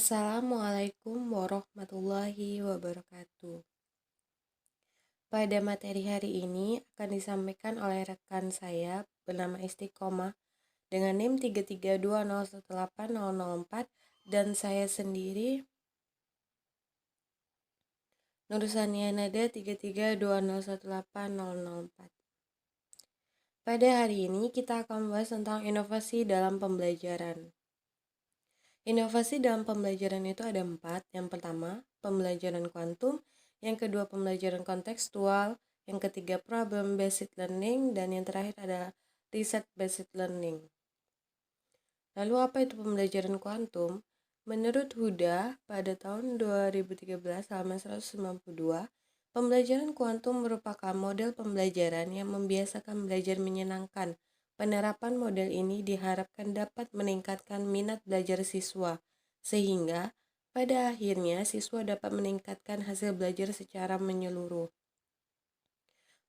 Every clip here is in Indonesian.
Assalamualaikum warahmatullahi wabarakatuh. Pada materi hari ini akan disampaikan oleh rekan saya bernama Istiqomah dengan NIM 332018004 dan saya sendiri Nursania Nada 332018004. Pada hari ini kita akan membahas tentang inovasi dalam pembelajaran. Inovasi dalam pembelajaran itu ada 4. Yang pertama, pembelajaran kuantum. Yang kedua, pembelajaran kontekstual. Yang ketiga, problem based learning. Dan yang terakhir adalah research based learning. Lalu apa itu pembelajaran kuantum? Menurut Huda, pada tahun 2013 halaman 192, pembelajaran kuantum merupakan model pembelajaran yang membiasakan belajar menyenangkan. Penerapan model ini diharapkan dapat meningkatkan minat belajar siswa, sehingga pada akhirnya siswa dapat meningkatkan hasil belajar secara menyeluruh.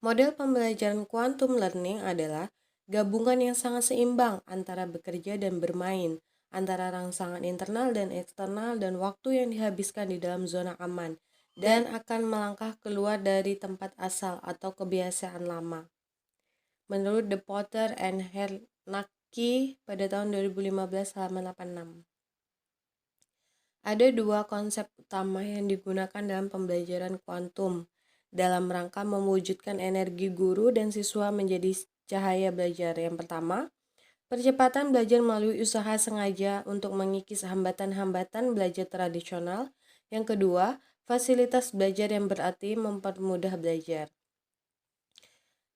Model pembelajaran quantum learning adalah gabungan yang sangat seimbang antara bekerja dan bermain, antara rangsangan internal dan eksternal dan waktu yang dihabiskan di dalam zona aman, dan akan melangkah keluar dari tempat asal atau kebiasaan lama. Menurut De Potter and Hernacki pada tahun 2015 halaman 86. Ada dua konsep utama yang digunakan dalam pembelajaran kuantum dalam rangka mewujudkan energi guru dan siswa menjadi cahaya belajar. Yang pertama, percepatan belajar melalui usaha sengaja untuk mengikis hambatan-hambatan belajar tradisional. Yang kedua, fasilitas belajar yang berarti mempermudah belajar.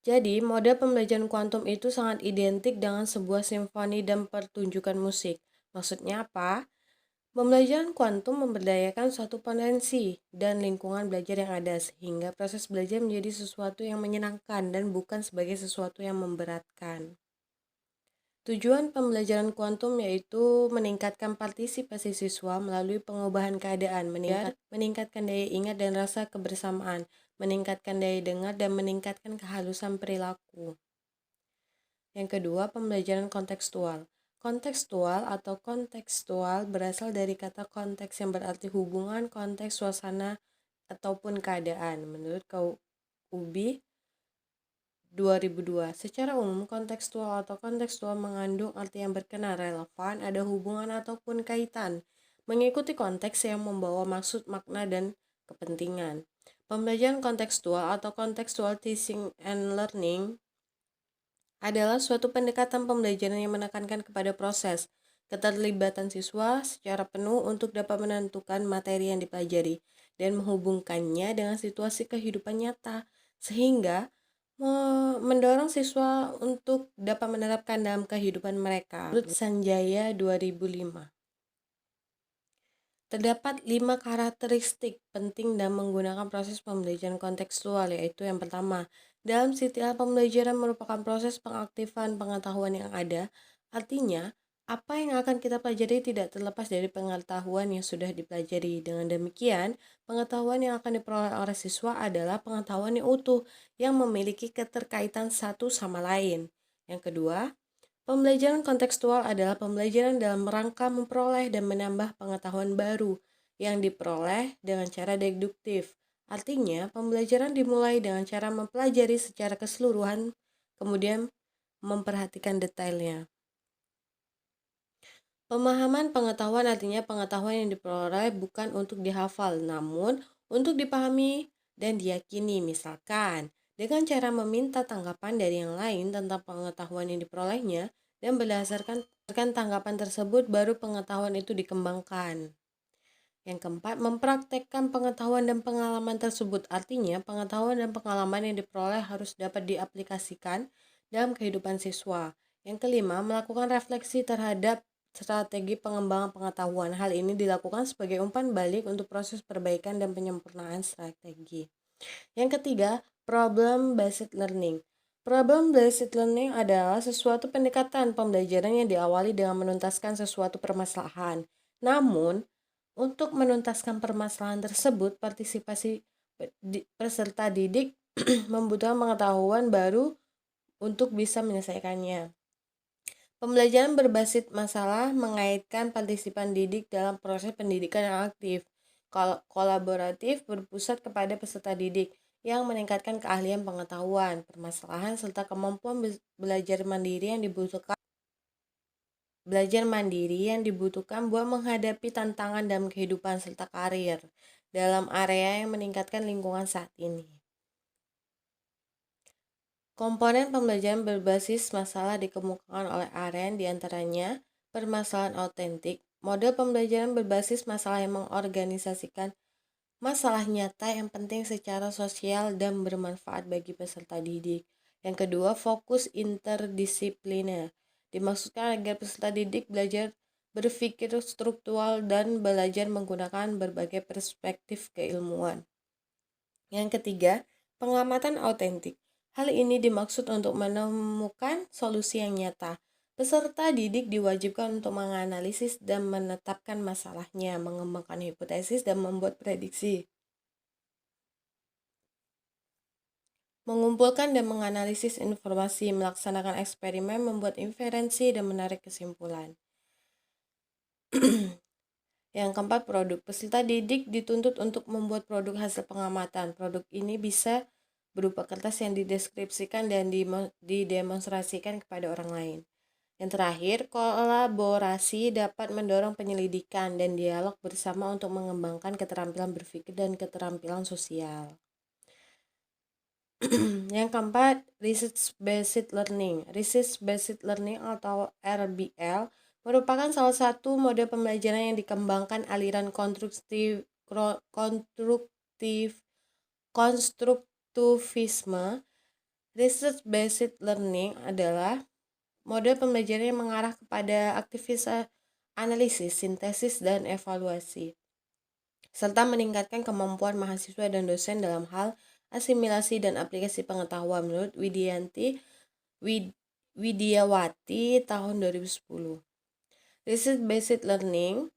Jadi, model pembelajaran kuantum itu sangat identik dengan sebuah simfoni dan pertunjukan musik. Maksudnya apa? Pembelajaran kuantum memberdayakan suatu potensi dan lingkungan belajar yang ada, sehingga proses belajar menjadi sesuatu yang menyenangkan dan bukan sebagai sesuatu yang memberatkan. Tujuan pembelajaran kuantum yaitu meningkatkan partisipasi siswa melalui pengubahan keadaan, meningkatkan daya ingat dan rasa kebersamaan, meningkatkan daya dengar, dan meningkatkan kehalusan perilaku. Yang kedua, pembelajaran kontekstual. Kontekstual atau kontekstual berasal dari kata konteks yang berarti hubungan, konteks, suasana, ataupun keadaan. Menurut Ubi 2002, secara umum kontekstual atau kontekstual mengandung arti yang berkenaan, relevan, ada hubungan ataupun kaitan, mengikuti konteks yang membawa maksud, makna, dan kepentingan. Pembelajaran kontekstual atau contextual teaching and learning adalah suatu pendekatan pembelajaran yang menekankan kepada proses keterlibatan siswa secara penuh untuk dapat menentukan materi yang dipelajari dan menghubungkannya dengan situasi kehidupan nyata, sehingga mendorong siswa untuk dapat menerapkan dalam kehidupan mereka. Menurut Sanjaya 2005, terdapat 5 karakteristik penting dalam menggunakan proses pembelajaran kontekstual, yaitu yang pertama, dalam setiap pembelajaran merupakan proses pengaktifan pengetahuan yang ada, artinya apa yang akan kita pelajari tidak terlepas dari pengetahuan yang sudah dipelajari. Dengan demikian, pengetahuan yang akan diperoleh oleh siswa adalah pengetahuan yang utuh yang memiliki keterkaitan satu sama lain. Yang kedua, pembelajaran kontekstual adalah pembelajaran dalam rangka memperoleh dan menambah pengetahuan baru yang diperoleh dengan cara deduktif. Artinya, pembelajaran dimulai dengan cara mempelajari secara keseluruhan, kemudian memperhatikan detailnya. Pemahaman pengetahuan artinya pengetahuan yang diperoleh bukan untuk dihafal, namun untuk dipahami dan diyakini. Misalkan, dengan cara meminta tanggapan dari yang lain tentang pengetahuan yang diperolehnya, dan berdasarkan tanggapan tersebut baru pengetahuan itu dikembangkan. Yang keempat, mempraktekkan pengetahuan dan pengalaman tersebut. Artinya, pengetahuan dan pengalaman yang diperoleh harus dapat diaplikasikan dalam kehidupan siswa. Yang kelima, melakukan refleksi terhadap strategi pengembangan pengetahuan. Hal ini dilakukan sebagai umpan balik untuk proses perbaikan dan penyempurnaan strategi. Yang ketiga, problem based learning. Problem based learning adalah sesuatu pendekatan pembelajaran yang diawali dengan menuntaskan sesuatu permasalahan. Namun, untuk menuntaskan permasalahan tersebut, partisipasi peserta didik membutuhkan pengetahuan baru untuk bisa menyelesaikannya. Pembelajaran berbasis masalah mengaitkan partisipan didik dalam proses pendidikan yang aktif, kolaboratif, berpusat kepada peserta didik yang meningkatkan keahlian pengetahuan, permasalahan, serta kemampuan belajar mandiri yang dibutuhkan buat menghadapi tantangan dalam kehidupan serta karir dalam area yang meningkatkan lingkungan saat ini. Komponen pembelajaran berbasis masalah dikemukakan oleh Arendt, diantaranya permasalahan autentik, model pembelajaran berbasis masalah yang mengorganisasikan masalah nyata yang penting secara sosial dan bermanfaat bagi peserta didik. Yang kedua, fokus interdisipliner. Dimaksudkan agar peserta didik belajar berpikir struktural dan belajar menggunakan berbagai perspektif keilmuan. Yang ketiga, pengamatan autentik. Hal ini dimaksud untuk menemukan solusi yang nyata. Peserta didik diwajibkan untuk menganalisis dan menetapkan masalahnya, mengembangkan hipotesis dan membuat prediksi. Mengumpulkan dan menganalisis informasi, melaksanakan eksperimen, membuat inferensi, dan menarik kesimpulan. Yang keempat, produk. Peserta didik dituntut untuk membuat produk hasil pengamatan. Produk ini bisa berupa kertas yang dideskripsikan dan didemonstrasikan kepada orang lain. Yang terakhir, kolaborasi dapat mendorong penyelidikan dan dialog bersama untuk mengembangkan keterampilan berpikir dan keterampilan sosial. Yang keempat, Research Based Learning. Research Based Learning atau RBL merupakan salah satu model pembelajaran yang dikembangkan aliran konstruktivisme. Research Based Learning adalah model pembelajaran yang mengarah kepada aktivitas analisis, sintesis, dan evaluasi, serta meningkatkan kemampuan mahasiswa dan dosen dalam hal asimilasi dan aplikasi pengetahuan, menurut Widiawati tahun 2010. Research Based Learning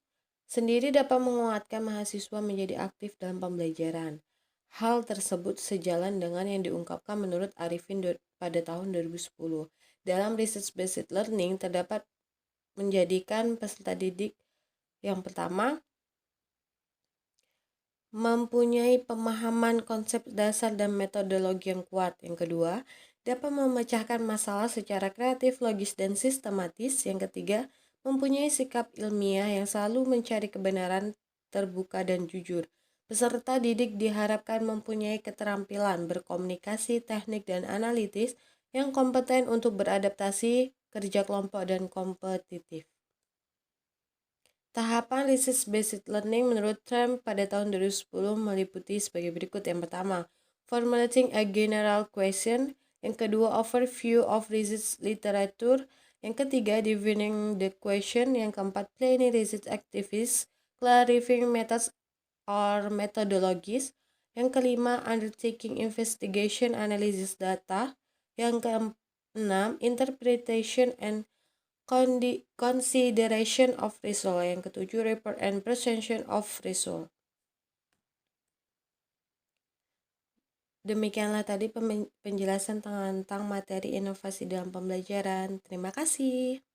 sendiri dapat menguatkan mahasiswa menjadi aktif dalam pembelajaran. Hal tersebut sejalan dengan yang diungkapkan menurut Arifin pada tahun 2010. Dalam Research Based Learning terdapat menjadikan peserta didik yang pertama mempunyai pemahaman konsep dasar dan metodologi yang kuat. Yang kedua, dapat memecahkan masalah secara kreatif, logis, dan sistematis. Yang ketiga, mempunyai sikap ilmiah yang selalu mencari kebenaran, terbuka, dan jujur. Peserta didik diharapkan mempunyai keterampilan berkomunikasi, teknik, dan analitis yang kompeten untuk beradaptasi, kerja kelompok, dan kompetitif. Tahapan Research Based Learning menurut Trump pada tahun 2010 meliputi sebagai berikut. Yang pertama, formulating a general question. Yang kedua, overview of research literature. Yang ketiga, defining the question. Yang keempat, planning research activities, clarifying methods or methodologies. Yang kelima, undertaking investigation analysis data. Yang keenam, interpretation and consideration of result. Yang ketujuh, report and presentation of result. Demikianlah tadi penjelasan tentang materi inovasi dalam pembelajaran. Terima kasih.